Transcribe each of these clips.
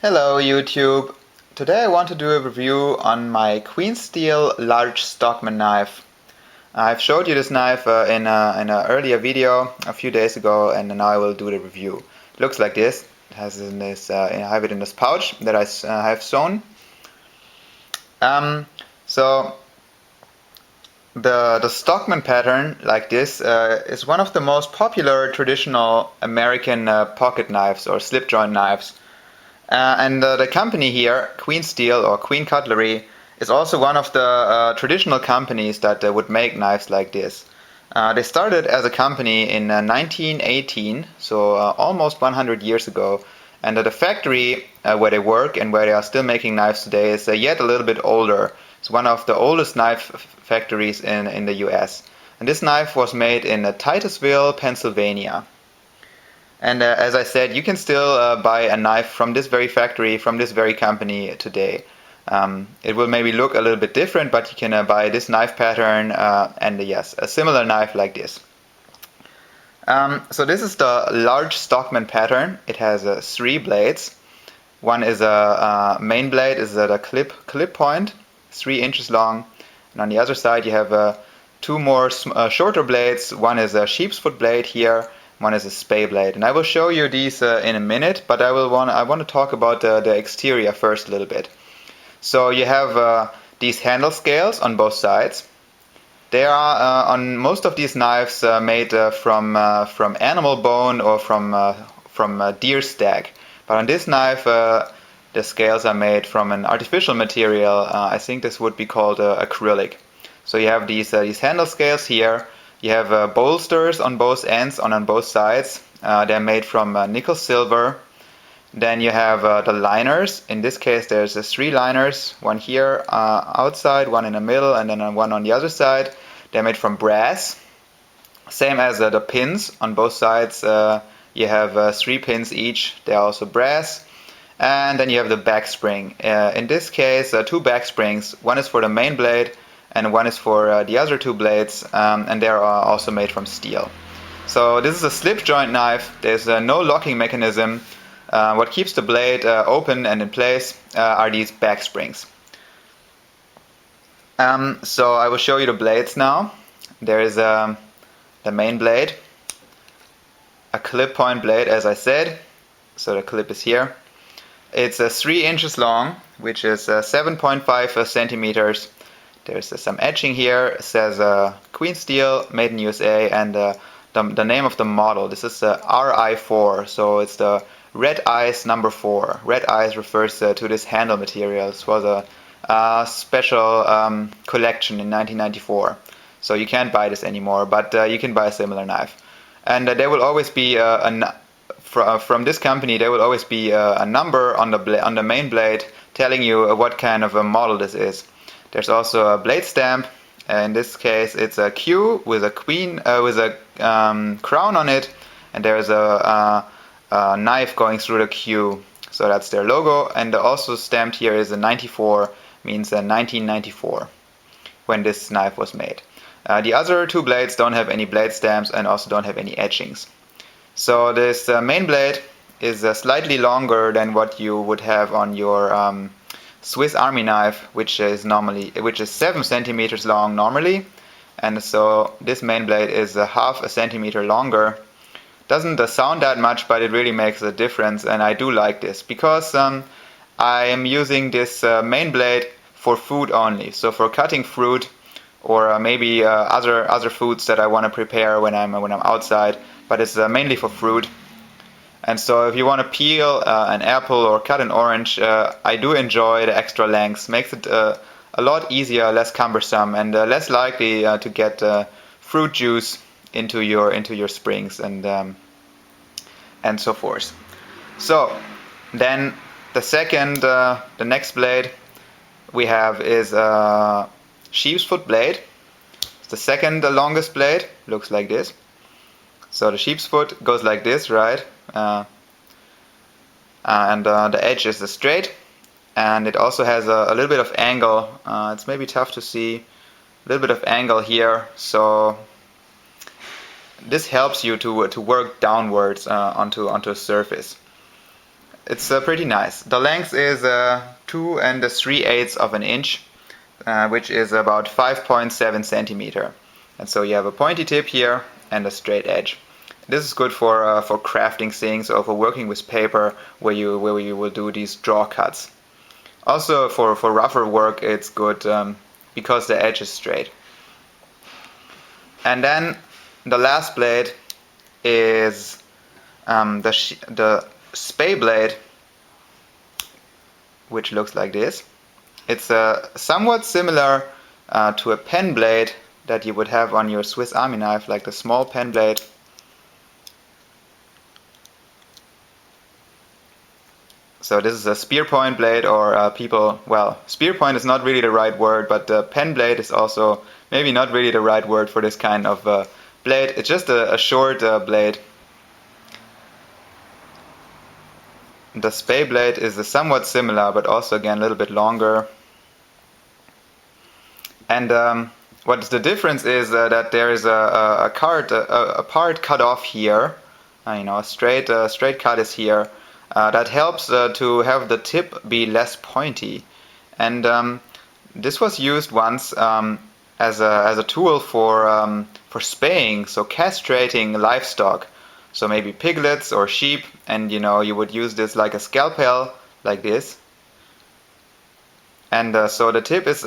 Hello YouTube! Today I want to do a review on my Queen Steel large Stockman knife. I've showed you this knife in an earlier video a few days ago, and now I will do the review. It looks like this. It has I have it in this pouch that I have sewn. So the Stockman pattern like this is one of the most popular traditional American pocket knives or slip joint knives. And the company here, Queen Steel or Queen Cutlery, is also one of the traditional companies that would make knives like this. They started as a company in 1918, so almost 100 years ago. And the factory where they work and where they are still making knives today is yet a little bit older. It's one of the oldest knife factories in the US. And this knife was made in Titusville, Pennsylvania. And as I said, you can still buy a knife from this very factory, from this very company today. It will maybe look a little bit different, but you can buy this knife pattern and yes, a similar knife like this. So this is the large Stockman pattern. It has 3 blades. One is a main blade, is at a clip point, 3 inches long. And on the other side you have 2 more shorter blades. One is a sheep's foot blade here. One is a spay blade, and I will show you these in a minute, but I want to talk about the exterior first a little bit. So you have these handle scales on both sides. They are on most of these knives made from animal bone or from deer stag, but on this knife the scales are made from an artificial material. I think this would be called acrylic. So you have these handle scales here. You have bolsters on both ends on both sides. They're made from nickel silver. Then you have the liners. In this case there's 3 liners, one here outside, one in the middle, and then one on the other side. They're made from brass. Same as the pins on both sides. You have 3 pins each. They're also brass. And then you have the back spring. In this case 2 back springs. One is for the main blade and one is for the other 2 blades, and they are also made from steel. So this is a slip joint knife. There's no locking mechanism. What keeps the blade open and in place are these back springs. So I will show you the blades now. There is the main blade, a clip point blade as I said, so the clip is here. It's 3 inches long, which is 7.5 centimeters. There's some etching here. It says Queen Steel, made in USA, and the name of the model. This is RI4, so it's the Red Eyes number 4. Red Eyes refers to this handle material. This was a special collection in 1994. So you can't buy this anymore, but you can buy a similar knife. And there will always be from this company, there will always be a number on the main blade telling you what kind of a model this is. There's also a blade stamp. In this case, it's a Q with a queen with a crown on it, and there's a knife going through the Q. So that's their logo. And also stamped here is a 94, means 1994 when this knife was made. The other 2 blades don't have any blade stamps and also don't have any etchings. So this main blade is slightly longer than what you would have on your Swiss Army knife, which is 7 centimeters long normally, and so this main blade is half a centimeter longer. Doesn't sound that much, but it really makes a difference, and I do like this because I am using this main blade for food only, so for cutting fruit or maybe other foods that I want to prepare when I'm outside, but it's mainly for fruit. And so if you want to peel an apple or cut an orange, I do enjoy the extra length. Makes it a lot easier, less cumbersome, and less likely to get fruit juice into your springs and so forth. So then the next blade we have is a sheep's foot blade. It's the second longest blade. Looks like this. So the sheep's foot goes like this, right? And the edge is straight, and it also has a little bit of angle. It's maybe tough to see, a little bit of angle here, so this helps you to work downwards onto a surface. it's pretty nice. The length is 2 3/8 of an inch, which is about 5.7 centimeter. And so you have a pointy tip here and a straight edge. This is good for crafting things or for working with paper where you will do these draw cuts. Also for rougher work it's good because the edge is straight. And then the last blade is the spay blade, which looks like this. It's somewhat similar to a pen blade that you would have on your Swiss Army knife, like the small pen blade. So this is a spear point blade, or spear point is not really the right word, but pen blade is also maybe not really the right word for this kind of blade. It's just a short blade. The spay blade is somewhat similar, but also again a little bit longer. And what the difference is that there is a part cut off here. A straight cut is here. That helps to have the tip be less pointy. And this was used once as a tool for spaying, so castrating livestock. So maybe piglets or sheep, and you would use this like a scalpel, like this. And so the tip is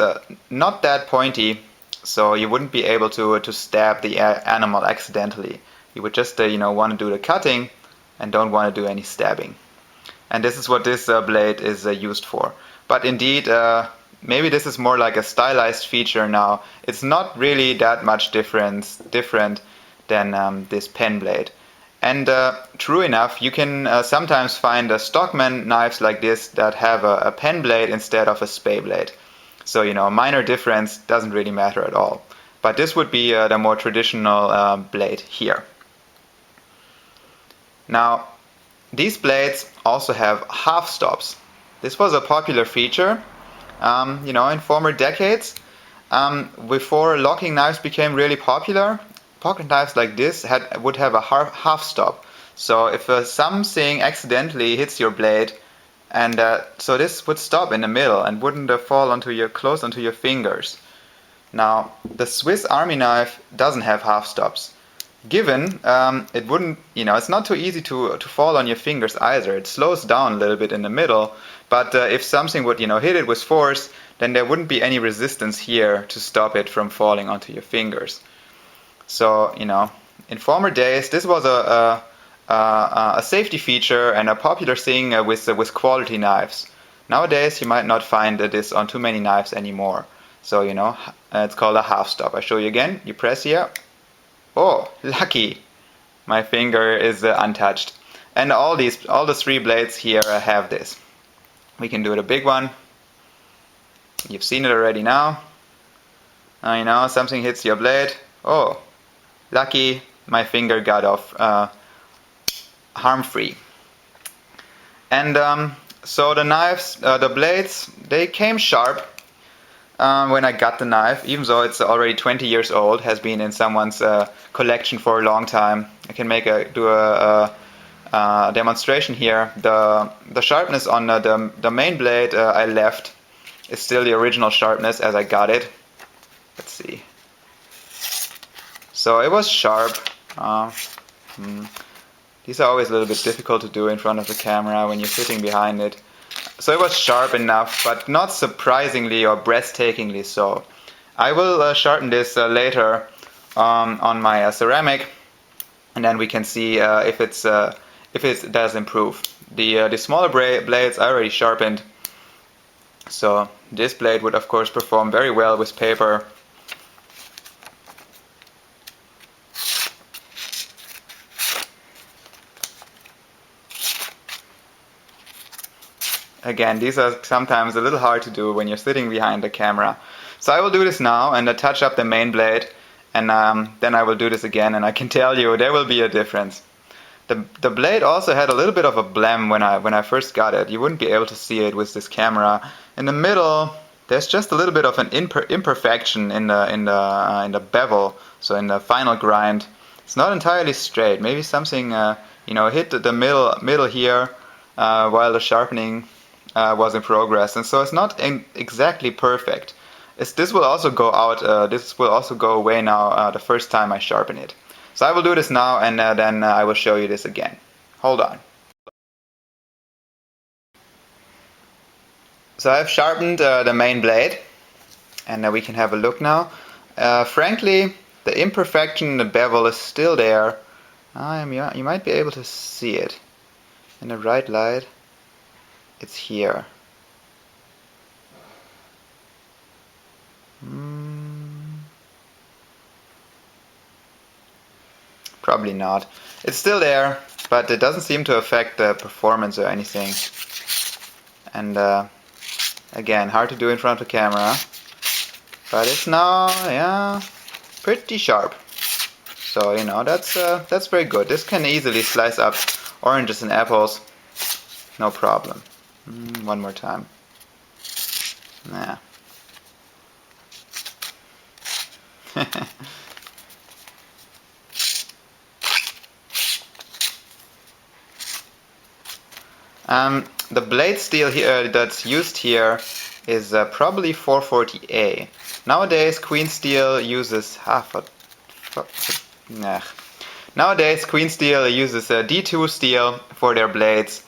not that pointy, so you wouldn't be able to stab the animal accidentally. You would just want to do the cutting and don't want to do any stabbing. And this is what this blade is used for. But indeed, maybe this is more like a stylized feature now. It's not really that much different than this pen blade. And true enough, you can sometimes find Stockman knives like this that have a pen blade instead of a spay blade. So a minor difference doesn't really matter at all. But this would be the more traditional blade here. Now, these blades also have half stops. This was a popular feature, in former decades. Before locking knives became really popular, pocket knives like this would have a half stop. So if something accidentally hits your blade, and so this would stop in the middle and wouldn't fall close onto your fingers. Now the Swiss Army knife doesn't have half stops. Given it wouldn't, it's not too easy to fall on your fingers either. It slows down a little bit in the middle, but if something would hit it with force, then there wouldn't be any resistance here to stop it from falling onto your fingers. So, in former days, this was a safety feature and a popular thing with quality knives. Nowadays, you might not find this on too many knives anymore. So, it's called a half stop. I show you again. You press here. Oh, lucky! My finger is untouched. And all the three blades here have this. We can do the big one. You've seen it already now. Something hits your blade. Oh, lucky, my finger got off harm-free. And so the knives, the blades, they came sharp when I got the knife, even though it's already 20 years old, has been in someone's collection for a long time. I can do a demonstration here. The sharpness on the main blade I left is still the original sharpness as I got it. Let's see. So it was sharp. These are always a little bit difficult to do in front of the camera when you're sitting behind it. So it was sharp enough, but not surprisingly or breathtakingly so. I will sharpen this later on my ceramic, and then we can see if it does improve. The smaller blades I already sharpened, so this blade would of course perform very well with paper. Again, these are sometimes a little hard to do when you're sitting behind the camera. So I will do this now and touch up the main blade, and then I will do this again, and I can tell you there will be a difference. The blade also had a little bit of a blem when I first got it. You wouldn't be able to see it with this camera. In the middle, there's just a little bit of an imperfection in the bevel, so in the final grind. It's not entirely straight. Maybe something hit the middle here. while the sharpening was in progress, and so it's not exactly perfect. This will also go out. This will also go away now the first time I sharpen it. So I will do this now, and then I will show you this again. Hold on. So I've sharpened the main blade, and we can have a look now. Frankly, the imperfection in the bevel is still there. You might be able to see it in the right light. It's here. Probably not. It's still there, but it doesn't seem to affect the performance or anything. And again, hard to do in front of the camera, but it's now, yeah, pretty sharp. So that's very good. This can easily slice up oranges and apples, no problem. One more time. Yeah. The blade steel here that's used here is probably 440A. Nowadays, Queen Steel uses Nowadays, Queen Steel uses D2 steel for their blades.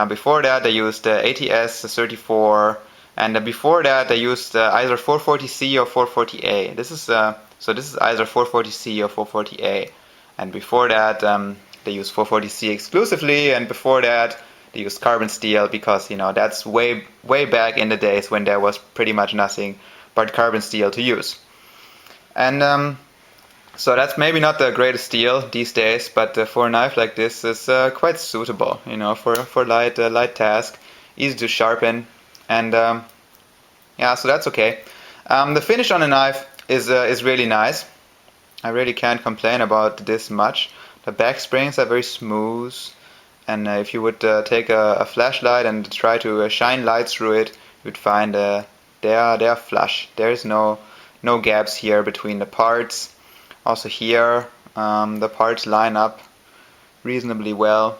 Before that, they used ATS 34, and before that, they used either 440C or 440A. This is either 440C or 440A, and before that, they used 440C exclusively, and before that, they used carbon steel because that's way back in the days when there was pretty much nothing but carbon steel to use. And so that's maybe not the greatest steel these days, but for a knife like this, it's quite suitable. For light task, easy to sharpen, and yeah, so that's okay. The finish on the knife is really nice. I really can't complain about this much. The back springs are very smooth. And if you would take a flashlight and try to shine light through it, you'd find they are flush. There's no gaps here between the parts. Also here, the parts line up reasonably well.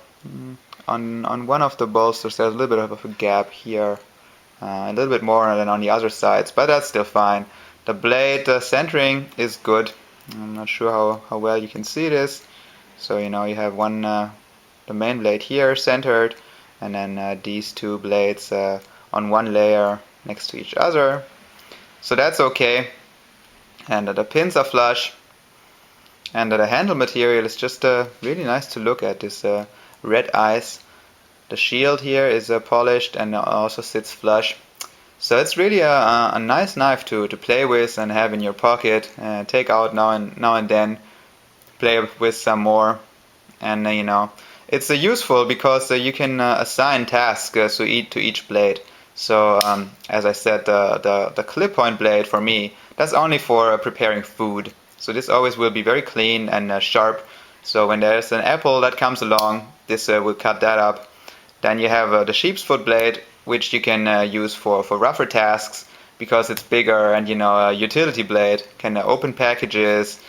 On one of the bolsters, there's a little bit of a gap here, a little bit more than on the other sides, but that's still fine. The blade centering is good. I'm not sure how well you can see this. So you have the main blade here centered, and then these two blades on one layer next to each other. So that's okay. And the pins are flush, and the handle material is just really nice to look at. This red ice. The shield here is polished and also sits flush. So it's really a nice knife to play with and have in your pocket, take out now and then, play with some more, and it's useful because you can assign tasks to each blade. So as I said, the clip point blade for me, that's only for preparing food. So this always will be very clean and sharp. So when there's an apple that comes along, this will cut that up. Then you have the sheep's foot blade, which you can use for rougher tasks because it's bigger, and a utility blade can open packages.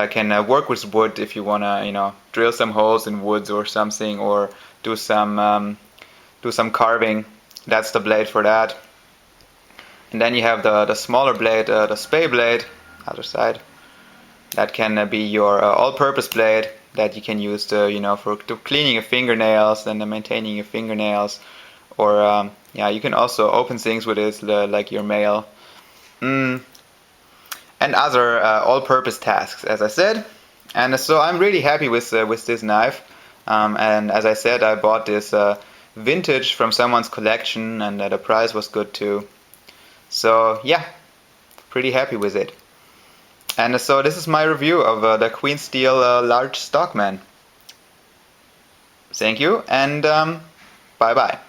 Can work with wood if you wanna, drill some holes in woods or something, or do some carving. That's the blade for that. And then you have the smaller blade, the spay blade, other side. That can be your all-purpose blade that you can use for cleaning your fingernails and maintaining your fingernails, or you can also open things with it, like your mail. And other all-purpose tasks, as I said. And so I'm really happy with this knife. And as I said, I bought this vintage from someone's collection, and the price was good too. So yeah, pretty happy with it. And so this is my review of the Queen Steel large Stockman. Thank you, and bye bye.